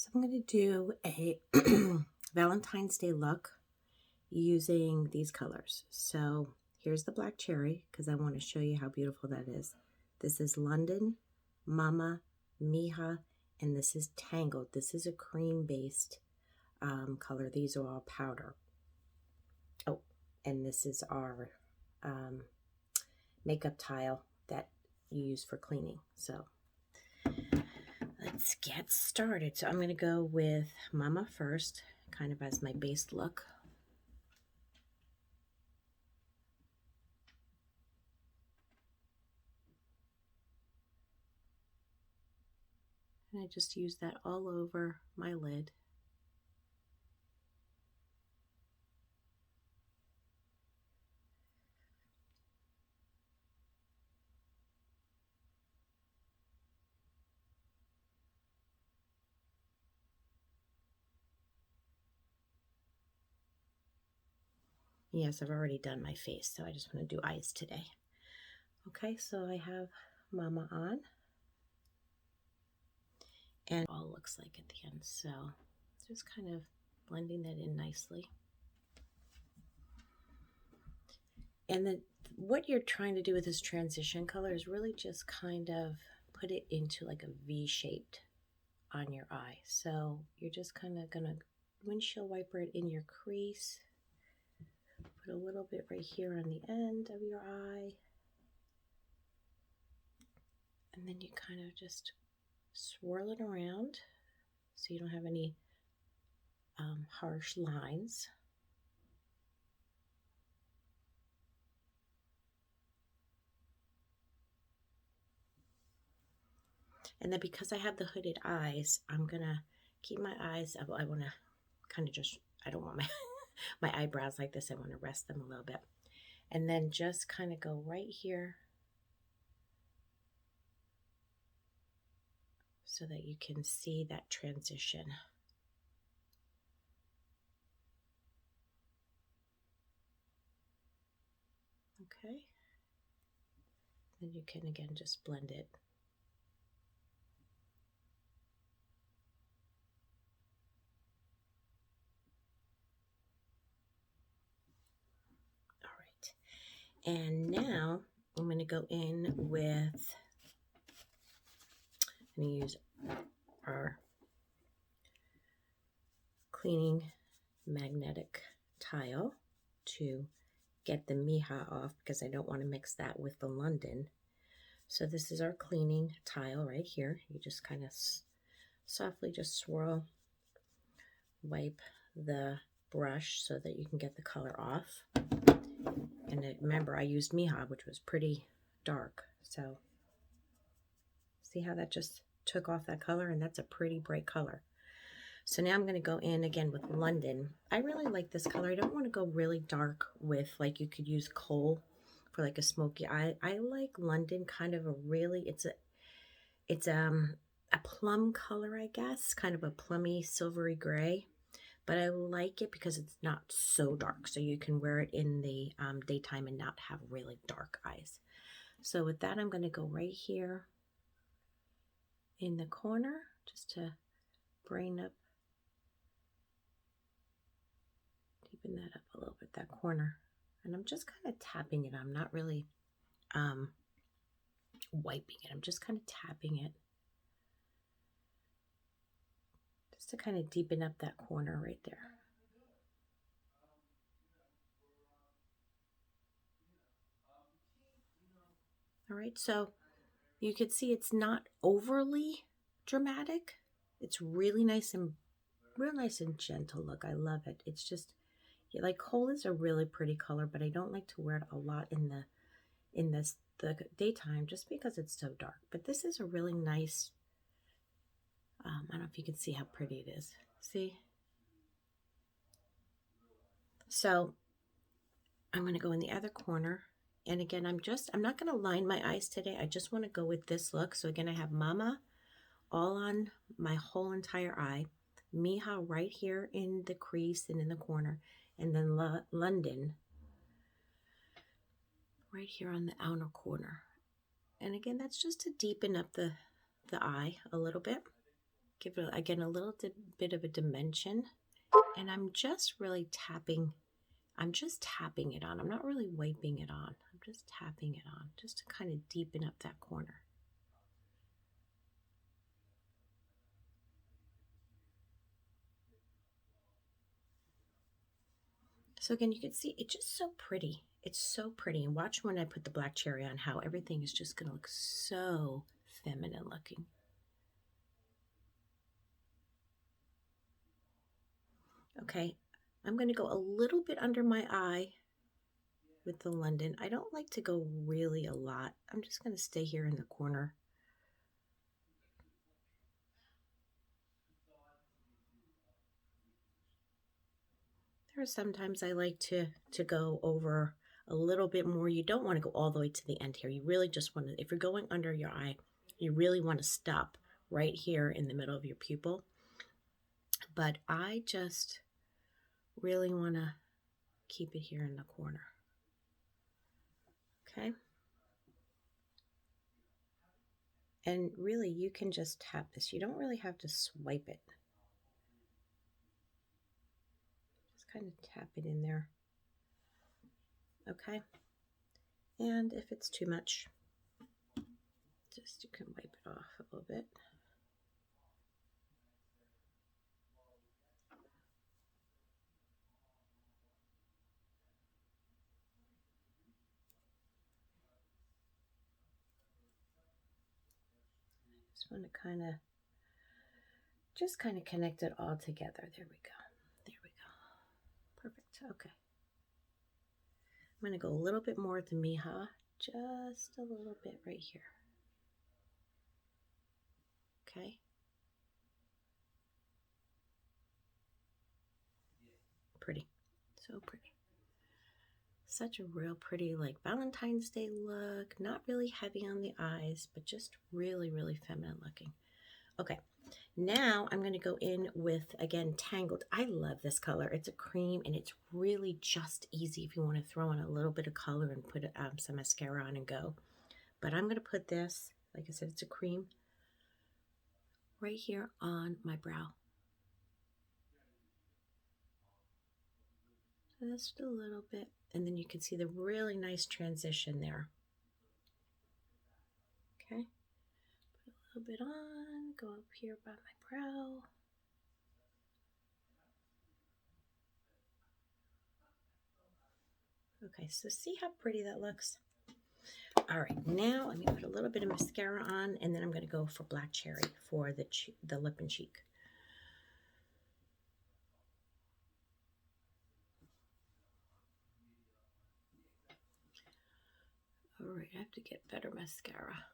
So I'm going to do a Valentine's Day look using these colors. So here's the black cherry because I want to show you how beautiful that is. This is London, Mama, Hija, and this is Tangled. This is a cream-based color. These are all powder. Oh, and this is our makeup tile that you use for cleaning. So let's get started. So I'm going to go with Mama first, kind of as my base look. And I just use that all over my lid. Yes, I've already done my face, so I just want to do eyes today. Okay, so I have Mama on. And it all looks like at the end, so just kind of blending that in nicely. And then what you're trying to do with this transition color is really just kind of put it into like a V-shaped on your eye. So you're just kind of gonna windshield wiper it in your crease, put a little bit right here on the end of your eye, and then you kind of just swirl it around so you don't have any harsh lines. And then because I have the hooded eyes, I'm gonna keep my eyes, I want to kind of just, I don't want my my eyebrows like this. I want to rest them a little bit. And then just kind of go right here so that you can see that transition. Okay. Then you can again just blend it. All right. And now I'm going to go in with, I'm going to use our cleaning magnetic tile to get the Hija off because I don't want to mix that with the London. So this is our cleaning tile right here. You just kind of softly just swirl, wipe the brush so that you can get the color off. And remember, I used Hija, which was pretty dark. So see how that just took off that color? And that's a pretty bright color. So now I'm going to go in again with London. I really like this color. I don't want to go really dark with, like, you could use coal for like a smoky eye. I like London, kind of a really, it's a plum color, I guess, kind of a plummy silvery gray. But I like it because it's not so dark, so you can wear it in the daytime and not have really dark eyes. So with that, I'm going to go right here in the corner just to bring up, deepen that up a little bit, that corner. And I'm just kind of tapping it. I'm not really wiping it. I'm just kind of tapping it just to kind of deepen up that corner right there. All right, so you can see it's not overly dramatic. It's really nice and real nice and gentle look. I love it. It's just, yeah, like coal is a really pretty color, but I don't like to wear it a lot in the daytime just because it's so dark. But this is a really nice, I don't know if you can see how pretty it is. See? So I'm going to go in the other corner. And again, I'm not going to line my eyes today. I just want to go with this look. So again, I have Mama all on my whole entire eye. Hija right here in the crease and in the corner. And then London right here on the outer corner. And again, that's just to deepen up the eye a little bit. Give it, again, a little bit of a dimension. And I'm just really tapping. I'm just tapping it on. I'm not really wiping it on. I'm just tapping it on just to kind of deepen up that corner. So again, you can see it's just so pretty. It's so pretty. And watch when I put the black cherry on how everything is just going to look so feminine looking. Okay, I'm going to go a little bit under my eye with the London. I don't like to go really a lot. I'm just going to stay here in the corner. There are sometimes I like to go over a little bit more. You don't want to go all the way to the end here. You really just want to, if you're going under your eye, you really want to stop right here in the middle of your pupil. But I just really want to keep it here in the corner. Okay. And really, you can just tap this. You don't really have to swipe it. Just kind of tap it in there. Okay. And if it's too much, just you can wipe it off a little bit. Just want to just kind of connect it all together. There we go. There we go. Perfect. Okay. I'm going to go a little bit more with the Hija, just a little bit right here. Okay. Pretty. So pretty. Such a real pretty, like, Valentine's Day look. Not really heavy on the eyes, but just really, really feminine looking. Okay. Now I'm going to go in with, again, Tangled. I love this color. It's a cream, and it's really just easy if you want to throw in a little bit of color and put some mascara on and go. But I'm going to put this, like I said, it's a cream, right here on my brow. Just a little bit. And then you can see the really nice transition there. Okay. Put a little bit on, go up here by my brow. Okay, so see how pretty that looks? All right, now let me put a little bit of mascara on, and then I'm going to go for black cherry for the lip and cheek. All right, I have to get better mascara.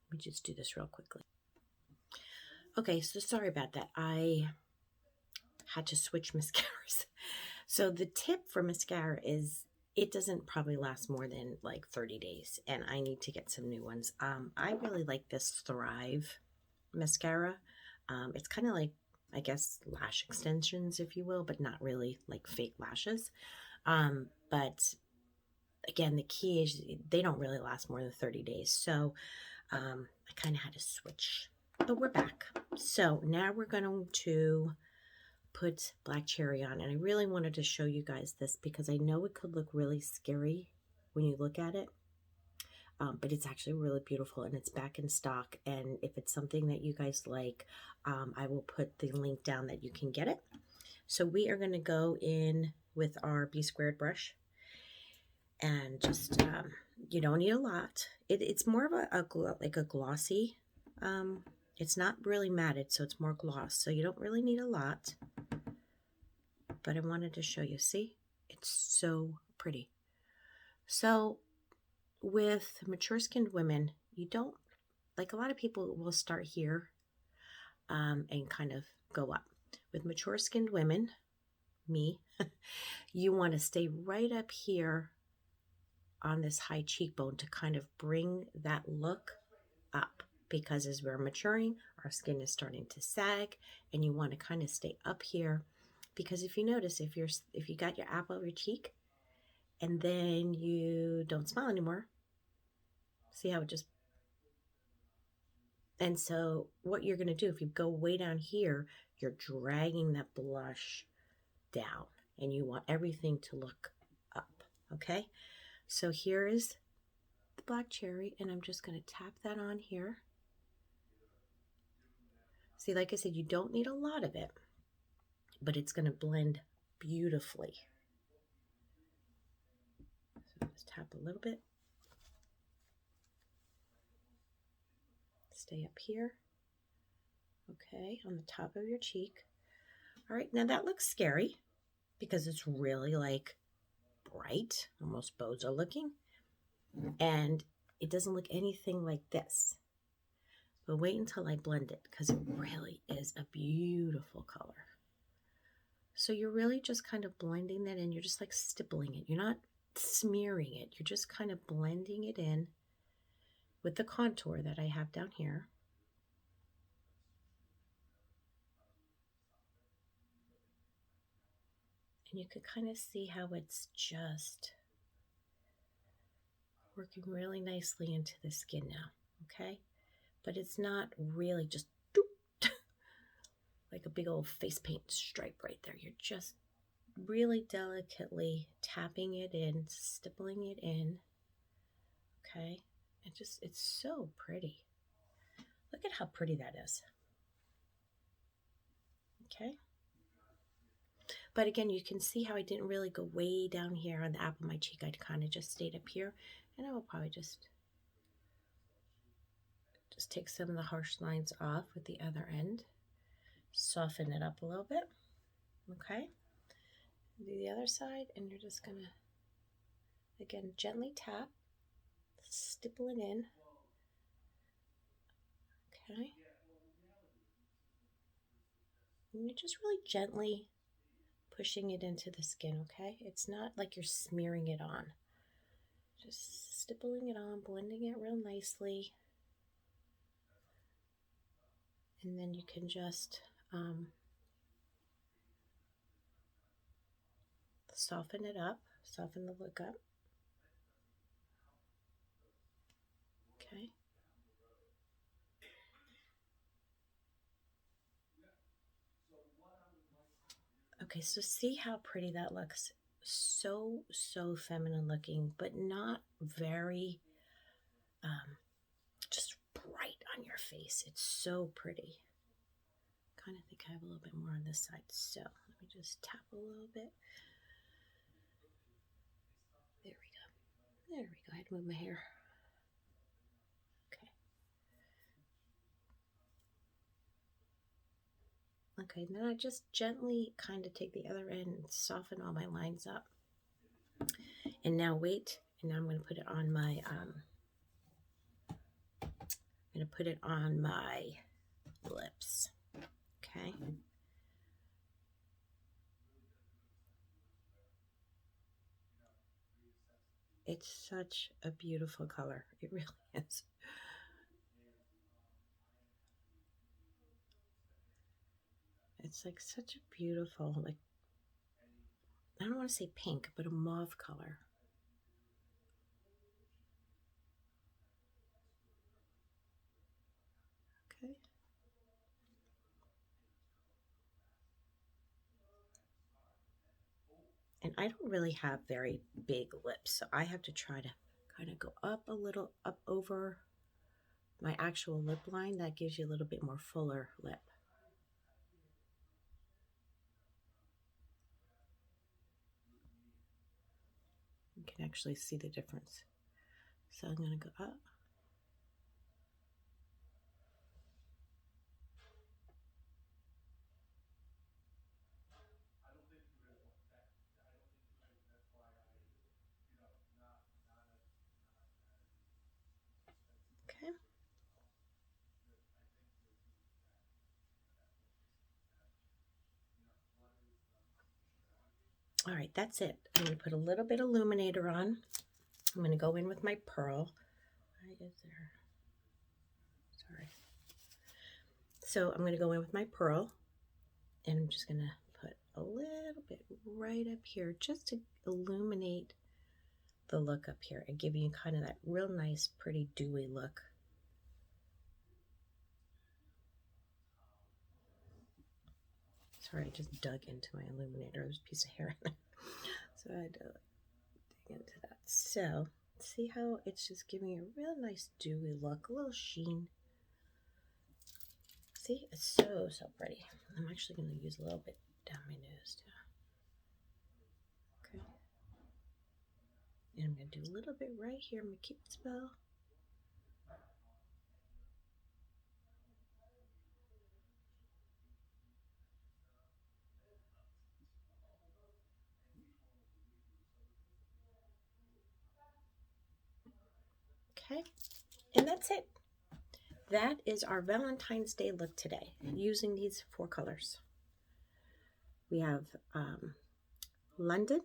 Let me just do this real quickly. Okay, so sorry about that. I had to switch mascaras. So the tip for mascara is it doesn't probably last more than like 30 days, and I need to get some new ones. I really like this Thrive mascara. It's kind of like, I guess, lash extensions, if you will, but not really like fake lashes. But again, the key is they don't really last more than 30 days. So I kind of had to switch, but we're back. So now we're going to put black cherry on, and I really wanted to show you guys this because I know it could look really scary when you look at it, but it's actually really beautiful, and it's back in stock. And if it's something that you guys like, I will put the link down that you can get it. So we are going to go in with our B² brush, and just you don't need a lot. It's more of like a glossy. It's not really matted, so it's more gloss, so you don't really need a lot. But I wanted to show you. See, it's so pretty. So with mature skinned women, you don't, like, a lot of people will start here and kind of go up. With mature skinned women, me, you want to stay right up here on this high cheekbone to kind of bring that look up, because as we're maturing, our skin is starting to sag, and you want to kind of stay up here. Because if you notice, if you got your apple of your cheek and then you don't smile anymore, see how it just, And so what you're going to do, if you go way down here, you're dragging that blush down and you want everything to look up. Okay. So here is the black cherry and I'm just going to tap that on here. See, like I said, you don't need a lot of it, but it's going to blend beautifully. So just tap a little bit. Stay up here. Okay, on the top of your cheek. All right, now that looks scary because it's really like bright, almost bozo looking. And it doesn't look anything like this. But wait until I blend it because it really is a beautiful color. So you're really just kind of blending that in. You're just like stippling it. You're not smearing it. You're just kind of blending it in with the contour that I have down here. And you can kind of see how it's just working really nicely into the skin now, okay? But it's not really just like a big old face paint stripe right there. You're just really delicately tapping it in, stippling it in, okay? It's so pretty. Look at how pretty that is, okay? But again, you can see how I didn't really go way down here on the apple of my cheek. I kind of just stayed up here, and I will probably just take some of the harsh lines off with the other end. Soften it up a little bit, okay? Do the other side, and you're just gonna, again, gently tap, stipple it in, okay? And you're just really gently pushing it into the skin, okay? It's not like you're smearing it on. Just stippling it on, blending it real nicely. And then you can just soften it up, soften the look up. Okay. Okay, so see how pretty that looks. So feminine looking, but not very just bright on your face. It's so pretty. Kind of think I have a little bit more on this side. So let me just tap a little bit. There we go. There we go. I had to move my hair. Okay, then I just gently kind of take the other end and soften all my lines up. And now wait, and now I'm going to put it on my, lips, okay? It's such a beautiful color. It really is. It's like such a beautiful, like, I don't want to say pink, but a mauve color. Okay. And I don't really have very big lips, so I have to try to kind of go up a little, up over my actual lip line. That gives you a little bit more fuller lip. You can actually see the difference. So I'm going to go up. Okay. All right, that's it. I'm going to put a little bit of illuminator on. I'm going to go in with my pearl. Why is there? Sorry. So I'm going to go in with my pearl, and I'm just going to put a little bit right up here just to illuminate the look up here and give you kind of that real nice, pretty, dewy look. Sorry, I just dug into my illuminator. There's a piece of hair in it. So I had to dig into that. So, see how it's just giving a real nice dewy look, a little sheen. See, it's so, so pretty. I'm actually going to use a little bit down my nose too. Okay. And I'm going to do a little bit right here, my Cupid's bow. Okay, and that's it. That is our Valentine's Day look today, using these 4 colors. We have London,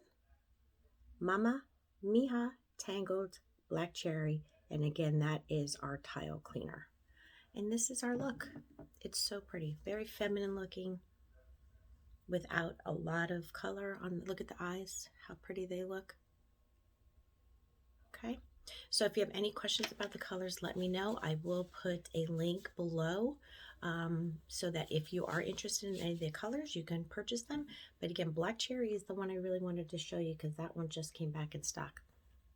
Mama, Hija, Tangled, Black Cherry, and again, that is our tile cleaner. And this is our look. It's so pretty, very feminine looking, without a lot of color on. Look at the eyes, how pretty they look. Okay, so if you have any questions about the colors, let me know. I will put a link below so that if you are interested in any of the colors, you can purchase them. But again, Black Cherry is the one I really wanted to show you because that one just came back in stock.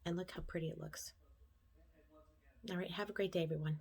And look how pretty it looks. All right, have a great day, everyone.